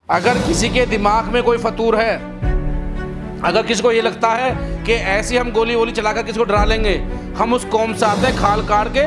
अगर किसी के दिमाग में कोई फतूर है, अगर किसी को ये लगता है कि ऐसे हम गोली वोली चलाकर किसी को डरा लेंगे, हम उस कौम से आते हैं, खाल काट के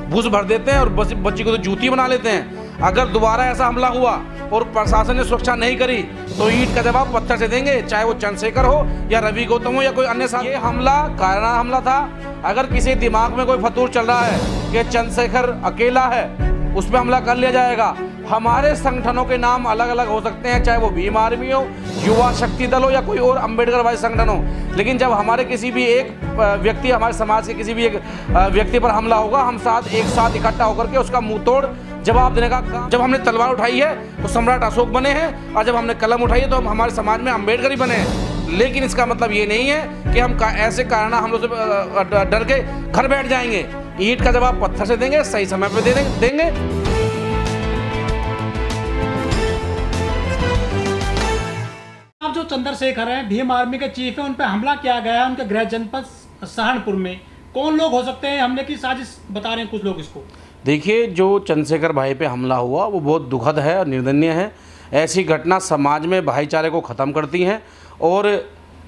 भूस भर देते हैं और बच्ची को तो जूती बना लेते हैं। अगर दोबारा ऐसा हमला हुआ और प्रशासन ने सुरक्षा नहीं करी तो ईंट का जवाब पत्थर से देंगे, चाहे वो चंद्रशेखर हो या रवि गौतम हो या कोई अन्य साथी। ये हमला कायराना हमला था। अगर किसी दिमाग में कोई फतूर चल रहा है कि चंद्रशेखर अकेला है, उस पर हमला कर लिया जाएगा। हमारे संगठनों के नाम अलग अलग हो सकते हैं, चाहे वो भीम आर्मी हो, युवा शक्ति दल हो या कोई और अम्बेडकरवादी संगठन हो, लेकिन जब हमारे किसी भी एक व्यक्ति, हमारे समाज के किसी भी एक व्यक्ति पर हमला होगा, हम एक साथ इकट्ठा होकर के उसका मुंह तोड़ जवाब देने का काम। जब हमने तलवार उठाई है तो सम्राट अशोक बने हैं, और जब हमने कलम उठाई है तो हम हमारे समाज में अम्बेडकर ही बने हैं। लेकिन इसका मतलब ये नहीं है कि हम ऐसे कारणा हमलों से डर के घर बैठ जाएंगे। ईंट का जवाब पत्थर से देंगे, सही समय पर देंगे। आप जो चंद्रशेखर हैं, भीम आर्मी के चीफ हैं, उन पर हमला किया गया है उनके गृह जनपद सहारनपुर में। कौन लोग हो सकते हैं हमले की साजिश बता रहे हैं कुछ लोग इसको? देखिए, जो चंद्रशेखर भाई पे हमला हुआ वो बहुत दुखद है और निर्दयनीय है। ऐसी घटना समाज में भाईचारे को ख़त्म करती हैं, और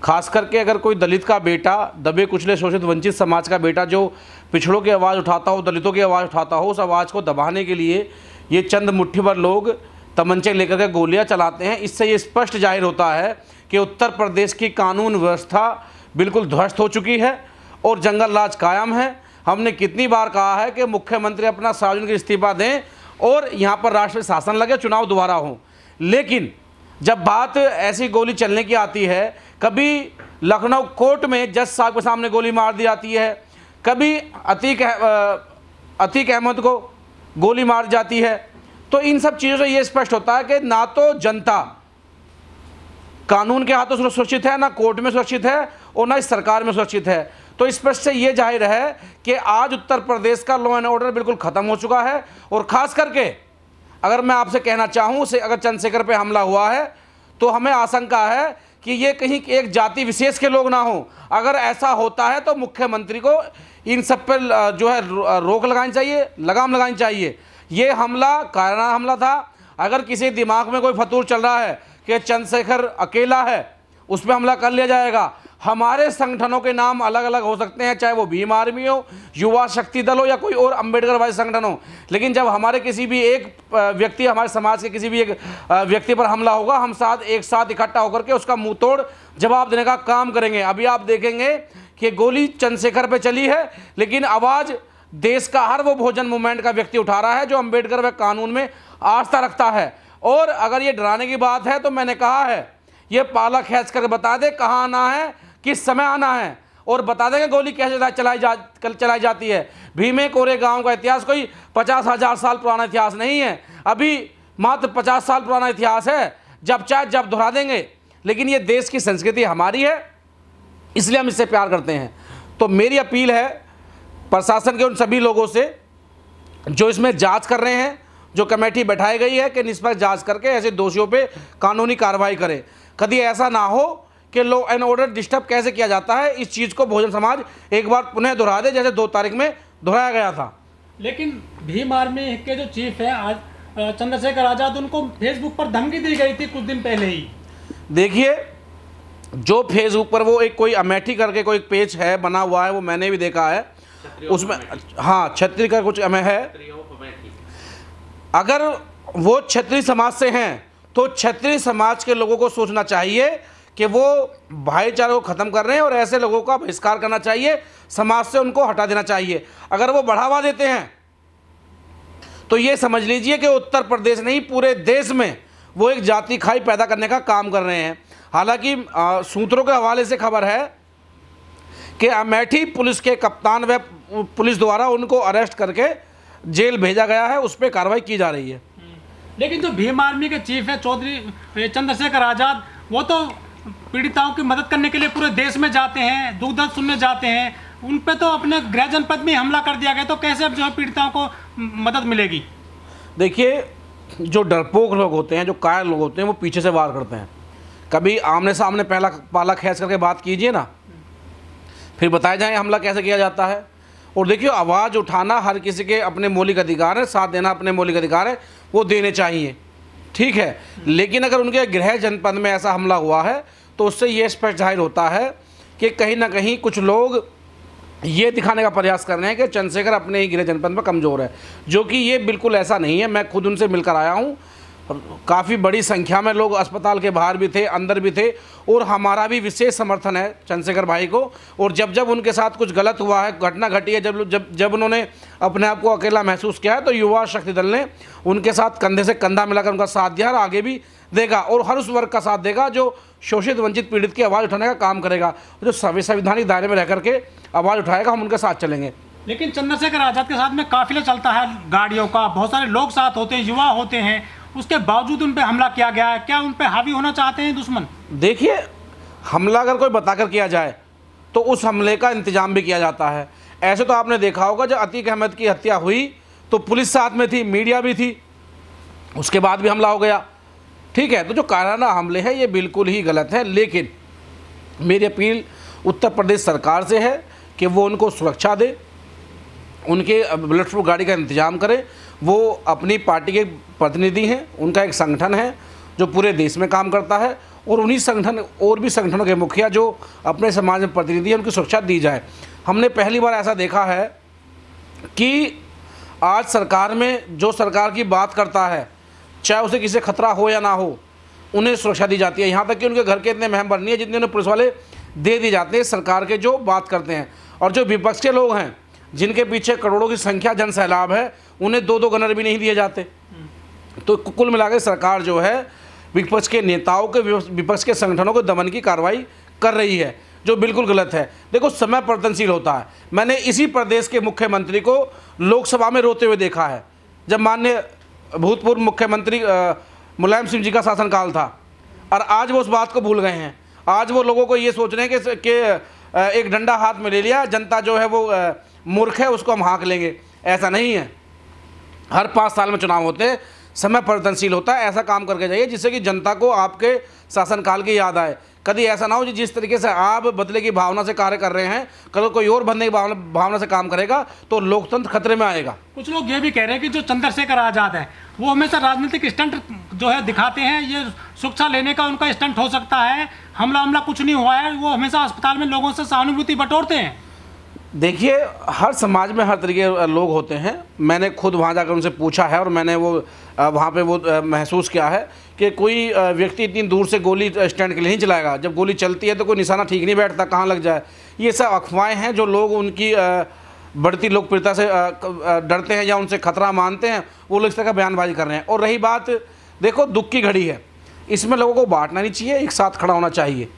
ख़ास करके अगर कोई दलित का बेटा, दबे कुचले शोषित वंचित समाज का बेटा जो पिछड़ों की आवाज़ उठाता हो, दलितों की आवाज़ उठाता हो, उस आवाज़ को दबाने के लिए ये चंद मुट्ठी भर लोग तमंचे लेकर के गोलियां चलाते हैं। इससे ये स्पष्ट जाहिर होता है कि उत्तर प्रदेश की कानून व्यवस्था बिल्कुल ध्वस्त हो चुकी है और जंगल राज कायम है। हमने कितनी बार कहा है कि मुख्यमंत्री अपना सार्वजनिक इस्तीफा दें और यहाँ पर राष्ट्रीय शासन लगे, चुनाव दोबारा हो। लेकिन जब बात ऐसी गोली चलने की आती है, कभी लखनऊ कोर्ट में जज साहब के सामने गोली मार दी जाती है, कभी अतीक अहमद को गोली मार जाती है, तो इन सब चीज़ों से ये स्पष्ट होता है कि ना तो जनता कानून के हाथों सुरक्षित है, ना कोर्ट में सुरक्षित है और ना इस सरकार में सुरक्षित है। तो स्पष्ट से ये जाहिर है कि आज उत्तर प्रदेश का लॉ एंड ऑर्डर बिल्कुल ख़त्म हो चुका है। और ख़ास करके अगर मैं आपसे कहना चाहूँ, अगर चंद्रशेखर पे हमला हुआ है तो हमें आशंका है कि ये कहीं एक जाति विशेष के लोग ना हो। अगर ऐसा होता है तो मुख्यमंत्री को इन सब पर जो है रोक लगानी चाहिए, लगाम लगानी चाहिए। ये हमला कायराना हमला था। अगर किसी दिमाग में कोई फतूर चल रहा है कि चंद्रशेखर अकेला है, उस पर हमला कर लिया जाएगा। हमारे संगठनों के नाम अलग अलग हो सकते हैं, चाहे वो भीम आर्मी हो, युवा शक्ति दल हो या कोई और अम्बेडकरवादी संगठन हो, लेकिन जब हमारे किसी भी एक व्यक्ति, हमारे समाज के किसी भी एक व्यक्ति पर हमला होगा, हम एक साथ इकट्ठा होकर के उसका मुंह तोड़ जवाब देने का काम करेंगे। अभी आप देखेंगे कि गोली चंद्रशेखर पे चली है, लेकिन आवाज़ देश का हर वो बहुजन मूवमेंट का व्यक्ति उठा रहा है जो अम्बेडकर व कानून में आस्था रखता है। और अगर ये डराने की बात है तो मैंने कहा है, ये पाला खींच कर बता दे कहाँ आना है, किस समय आना है, और बता देंगे गोली कैसे चलाई जाती है। भीमे कोरे गांव का इतिहास कोई 50,000 साल पुराना इतिहास नहीं है, अभी मात्र 50 साल पुराना इतिहास है। जब चाहे जब दोहरा देंगे, लेकिन ये देश की संस्कृति हमारी है, इसलिए हम इससे प्यार करते हैं। तो मेरी अपील है प्रशासन के उन सभी लोगों से जो इसमें जांच कर रहे हैं, जो कमेटी बैठाई गई है कि निष्पक्ष जांच करके ऐसे दोषियों पे कानूनी कार्रवाई करें। कभी ऐसा ना हो कि लॉ एंड ऑर्डर डिस्टर्ब कैसे किया जाता है, इस चीज़ को बहुजन समाज एक बार पुनः दोहरा दे, जैसे 2 तारीख में दोहराया गया था। लेकिन भीम आर्मी के जो चीफ हैं आज चंद्रशेखर आज़ाद, उनको फेसबुक पर धमकी दी गई थी कुछ दिन पहले ही। देखिए, जो फेसबुक पर वो एक कोई अमेठी करके कोई पेज है बना हुआ है, वो मैंने भी देखा है, उसमें हाँ क्षत्रिय का कुछ है। अगर वो क्षत्रिय समाज से हैं तो क्षत्रिय समाज के लोगों को सोचना चाहिए कि वो भाईचारे को ख़त्म कर रहे हैं और ऐसे लोगों का बहिष्कार करना चाहिए, समाज से उनको हटा देना चाहिए। अगर वो बढ़ावा देते हैं तो ये समझ लीजिए कि उत्तर प्रदेश नहीं, पूरे देश में वो एक जाति खाई पैदा करने का काम कर रहे हैं। हालांकि सूत्रों के हवाले से खबर है कि अमेठी पुलिस के कप्तान व पुलिस द्वारा उनको अरेस्ट करके जेल भेजा गया है, उस पर कार्रवाई की जा रही है। लेकिन जो भीम आर्मी के चीफ है चौधरी चंद्रशेखर आज़ाद, वो तो पीड़िताओं की मदद करने के लिए पूरे देश में जाते हैं, दुख दर्द सुनने जाते हैं। उन पे तो अपने गृह जनपद में हमला कर दिया गया, तो कैसे अब जो है पीड़िताओं को मदद मिलेगी? देखिए, जो डरपोक लोग होते हैं, जो कायर लोग होते हैं, वो पीछे से वार करते हैं। कभी आमने सामने पहला पाला खींच करके बात कीजिए ना, फिर बताया जाए हमला कैसे किया जाता है। और देखिए, आवाज़ उठाना हर किसी के अपने मौलिक अधिकार है, साथ देना अपने मौलिक अधिकार है, वो देने चाहिए। ठीक है, लेकिन अगर उनके गृह जनपद में ऐसा हमला हुआ है तो उससे ये स्पष्ट जाहिर होता है कि कहीं ना कहीं कुछ लोग ये दिखाने का प्रयास कर रहे हैं कि चंद्रशेखर अपने ही गृह जनपद में कमज़ोर है, जो कि ये बिल्कुल ऐसा नहीं है। मैं खुद उनसे मिलकर आया हूँ, काफ़ी बड़ी संख्या में लोग अस्पताल के बाहर भी थे, अंदर भी थे, और हमारा भी विशेष समर्थन है चंद्रशेखर भाई को। और जब जब उनके साथ कुछ गलत हुआ है, घटना घटी है, जब जब जब उन्होंने अपने आप को अकेला महसूस किया है, तो युवा शक्ति दल ने उनके साथ कंधे से कंधा मिलाकर उनका साथ दिया और आगे भी देगा, और हर उस वर्ग का साथ देगा जो शोषित वंचित पीड़ित की आवाज़ उठाने का काम करेगा। जो संवैधानिक दायरे में रह करके आवाज़ उठाएगा, हम उनके साथ चलेंगे। लेकिन चंद्रशेखर आज़ाद के साथ में काफिला चलता है गाड़ियों का, बहुत सारे लोग साथ होते हैं, युवा होते हैं, उसके बावजूद उन पे हमला किया गया है। क्या उन पे हावी होना चाहते हैं दुश्मन? देखिए, हमला अगर कोई बताकर किया जाए तो उस हमले का इंतजाम भी किया जाता है। ऐसे तो आपने देखा होगा, जब अतीक अहमद की हत्या हुई तो पुलिस साथ में थी, मीडिया भी थी, उसके बाद भी हमला हो गया। ठीक है, तो जो कायराना हमले हैं ये बिल्कुल ही गलत है। लेकिन मेरी अपील उत्तर प्रदेश सरकार से है कि वो उनको सुरक्षा दे, उनके बुलेट प्रूफ गाड़ी का इंतजाम करें। वो अपनी पार्टी के प्रतिनिधि हैं, उनका एक संगठन है जो पूरे देश में काम करता है, और उन्हीं संगठन और भी संगठनों के मुखिया जो अपने समाज में प्रतिनिधि हैं, उनकी सुरक्षा दी जाए। हमने पहली बार ऐसा देखा है कि आज सरकार में जो सरकार की बात करता है, चाहे उसे किसी खतरा हो या ना हो, उन्हें सुरक्षा दी जाती है। यहाँ तक कि उनके घर के इतने मेंबर नहीं है जितने उन्हें पुलिस वाले दे दिए जाते हैं सरकार के जो बात करते हैं। और जो विपक्ष के लोग हैं, जिनके पीछे करोड़ों की संख्या जन सैलाब है, उन्हें 2-2 गनर भी नहीं दिए जाते। तो कुल मिलाकर सरकार जो है विपक्ष के नेताओं के, विपक्ष के संगठनों को दमन की कार्रवाई कर रही है, जो बिल्कुल गलत है। देखो, समय परिवर्तनशील होता है। मैंने इसी प्रदेश के मुख्यमंत्री को लोकसभा में रोते हुए देखा है, जब माननीय भूतपूर्व मुख्यमंत्री मुलायम सिंह जी का शासनकाल था, और आज वो उस बात को भूल गए हैं। आज वो लोगों को ये सोच रहे हैं कि एक डंडा हाथ में ले लिया, जनता जो है वो मूर्ख है, उसको हम हाँक लेंगे। ऐसा नहीं है। हर 5 साल में चुनाव होते हैं, समय परिवर्तनशील होता है। ऐसा काम करके जाइए जिससे कि जनता को आपके शासनकाल की याद आए। कभी ऐसा ना हो कि जिस तरीके से आप बदले की भावना से कार्य कर रहे हैं, कल कोई और बदलने की भावना से काम करेगा तो लोकतंत्र खतरे में आएगा। कुछ लोग ये भी कह रहे हैं कि जो चंद्रशेखर आज़ाद है वो हमेशा राजनीतिक स्टंट जो है दिखाते हैं, ये सुरक्षा लेने का उनका स्टंट हो सकता है, हमला कुछ नहीं हुआ है, वो हमेशा अस्पताल में लोगों से सहानुभूति बटोरते हैं। देखिए, हर समाज में हर तरीके के लोग होते हैं। मैंने खुद वहाँ जाकर उनसे पूछा है, और मैंने वो वहाँ पे वो महसूस किया है कि कोई व्यक्ति इतनी दूर से गोली स्टैंड के लिए नहीं चलाएगा। जब गोली चलती है तो कोई निशाना ठीक नहीं बैठता, कहाँ लग जाए। ये सब अफवाहें हैं जो लोग उनकी बढ़ती लोकप्रियता से डरते हैं या उनसे खतरा मानते हैं, वो लोग इस तरह का बयानबाजी कर रहे हैं। और रही बात, देखो, दुख की घड़ी है, इसमें लोगों को बांटना नहीं चाहिए, एक साथ खड़ा होना चाहिए।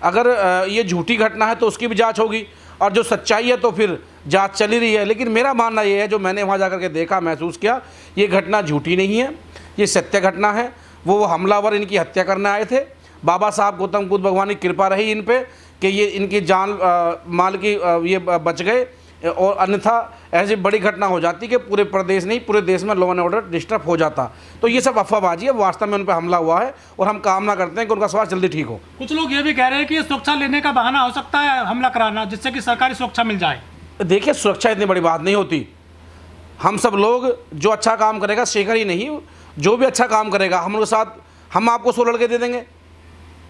अगर ये झूठी घटना है तो उसकी भी जाँच होगी, और जो सच्चाई है तो फिर जांच चली रही है। लेकिन मेरा मानना ये है, जो मैंने वहाँ जाकर के देखा, महसूस किया, ये घटना झूठी नहीं है, ये सत्य घटना है। वो हमलावर इनकी हत्या करने आए थे। बाबा साहब गौतम बुद्ध भगवान की कृपा रही इन पे कि ये इनकी जान माल की ये बच गए, और अन्यथा ऐसी बड़ी घटना हो जाती कि पूरे प्रदेश नहीं, पूरे देश में लॉ एंड ऑर्डर डिस्टर्ब हो जाता। तो ये सब अफवाहबाजी है, वास्तव में उन पर हमला हुआ है, और हम कामना करते हैं कि उनका स्वास्थ्य जल्दी ठीक हो। कुछ लोग ये भी कह रहे हैं कि ये सुरक्षा लेने का बहाना हो सकता है हमला कराना, जिससे कि सरकारी सुरक्षा मिल जाए। देखिए, सुरक्षा इतनी बड़ी बात नहीं होती। हम सब लोग, जो अच्छा काम करेगा, शेखर ही नहीं, जो भी अच्छा काम करेगा, हम उनके साथ, हम आपको 100 लड़के दे देंगे,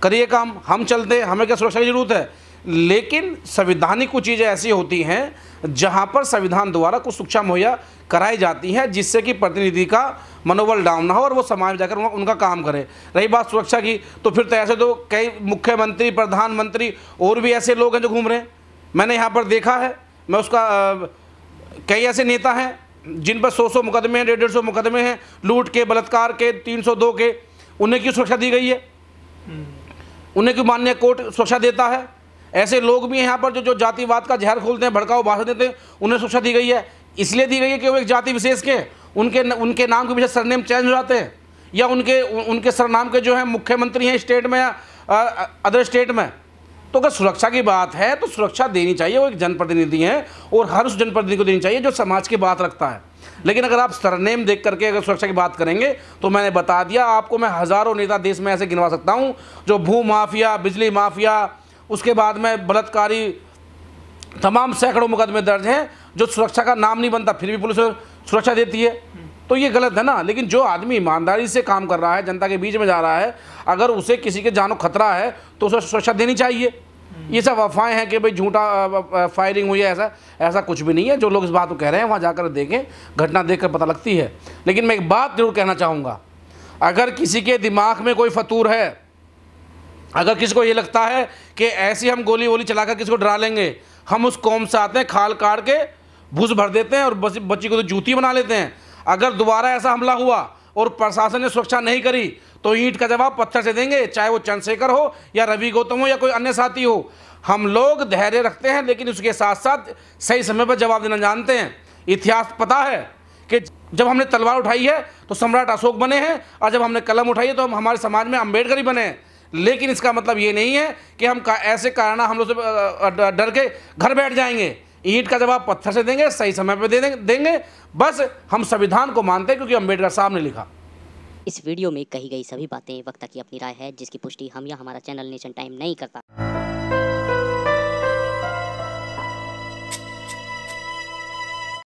करिए काम, हम चलते हैं, हमें क्या सुरक्षा की जरूरत है। लेकिन संवैधानिक कुछ चीज़ें ऐसी होती हैं जहां पर संविधान द्वारा कुछ सुरक्षा मुहैया कराई जाती है, जिससे कि प्रतिनिधि का मनोबल डाउन ना हो और वो समाज में जाकर उनका काम करे। रही बात सुरक्षा की, तो फिर तो ऐसे तो कई मुख्यमंत्री, प्रधानमंत्री और भी ऐसे लोग हैं जो घूम रहे हैं। मैंने यहाँ पर देखा है, मैं उसका कई ऐसे नेता हैं जिन पर 100 मुकदमे हैं, 150 मुकदमे हैं, लूट के, बलात्कार के, 302 के। उन्हें क्यों सुरक्षा दी गई है? उन्हें क्यों माननीय कोर्ट सुरक्षा देता है? ऐसे लोग भी हैं यहाँ पर जो जातिवाद का जहर खोलते हैं, भड़काऊ भाषण देते हैं, उन्हें सुरक्षा दी गई है। इसलिए दी गई है कि वो एक जाति विशेष के उनके नाम के पीछे सरनेम चेंज हो जाते हैं, या उनके सरनाम के जो है मुख्यमंत्री हैं स्टेट में या अदर स्टेट में। तो अगर सुरक्षा की बात है तो सुरक्षा देनी चाहिए, वो एक जनप्रतिनिधि हैं, और हर उस जनप्रतिनिधि को देनी चाहिए जो समाज की बात रखता है। लेकिन अगर आप सरनेम देख करके अगर सुरक्षा की बात करेंगे तो मैंने बता दिया आपको, मैं हज़ारों नेता देश में ऐसे गिनवा सकता हूँ जो भू माफिया, बिजली माफिया, उसके बाद में बलात्कारी, तमाम सैकड़ों मुकदमे दर्ज हैं, जो सुरक्षा का नाम नहीं बनता फिर भी पुलिस सुरक्षा देती है। तो ये गलत है ना। लेकिन जो आदमी ईमानदारी से काम कर रहा है, जनता के बीच में जा रहा है, अगर उसे किसी के जानो खतरा है तो उसे सुरक्षा देनी चाहिए। ये सब अफवाहें हैं कि भाई झूठा फायरिंग हुई है, ऐसा कुछ भी नहीं है। जो लोग इस बात को कह रहे हैं वहाँ जाकर देखें, घटना देखकर पता लगती है। लेकिन मैं एक बात जरूर कहना चाहूँगा, अगर किसी के दिमाग में कोई फतूर है, अगर किसी को ये लगता है कि ऐसी हम गोली वोली चलाकर किसी को डरा लेंगे, हम उस कौम से आते हैं, खाल काट के भूस भर देते हैं और बच्ची को तो जूती बना लेते हैं। अगर दोबारा ऐसा हमला हुआ और प्रशासन ने सुरक्षा नहीं करी तो ईंट का जवाब पत्थर से देंगे, चाहे वो चंद्रशेखर हो या रवि गौतम हो या कोई अन्य साथी हो। हम लोग धैर्य रखते हैं, लेकिन उसके साथ साथ सही समय पर जवाब देना जानते हैं। इतिहास पता है कि जब हमने तलवार उठाई है तो सम्राट अशोक बने हैं, और जब हमने कलम उठाई है तो हम हमारे समाज में अम्बेडकर ही बने हैं। लेकिन इसका मतलब ये नहीं है कि हम ऐसे कारण हम लोग से डर के घर बैठ जाएंगे। ईंट का जवाब पत्थर से देंगे, सही समय पर देंगे। बस हम संविधान को मानते हैं क्योंकि अम्बेडकर साहब ने लिखा। इस वीडियो में कही गई सभी बातें वक्ता की अपनी राय है, जिसकी पुष्टि हम या हमारा चैनल नेशन टाइम नहीं करता।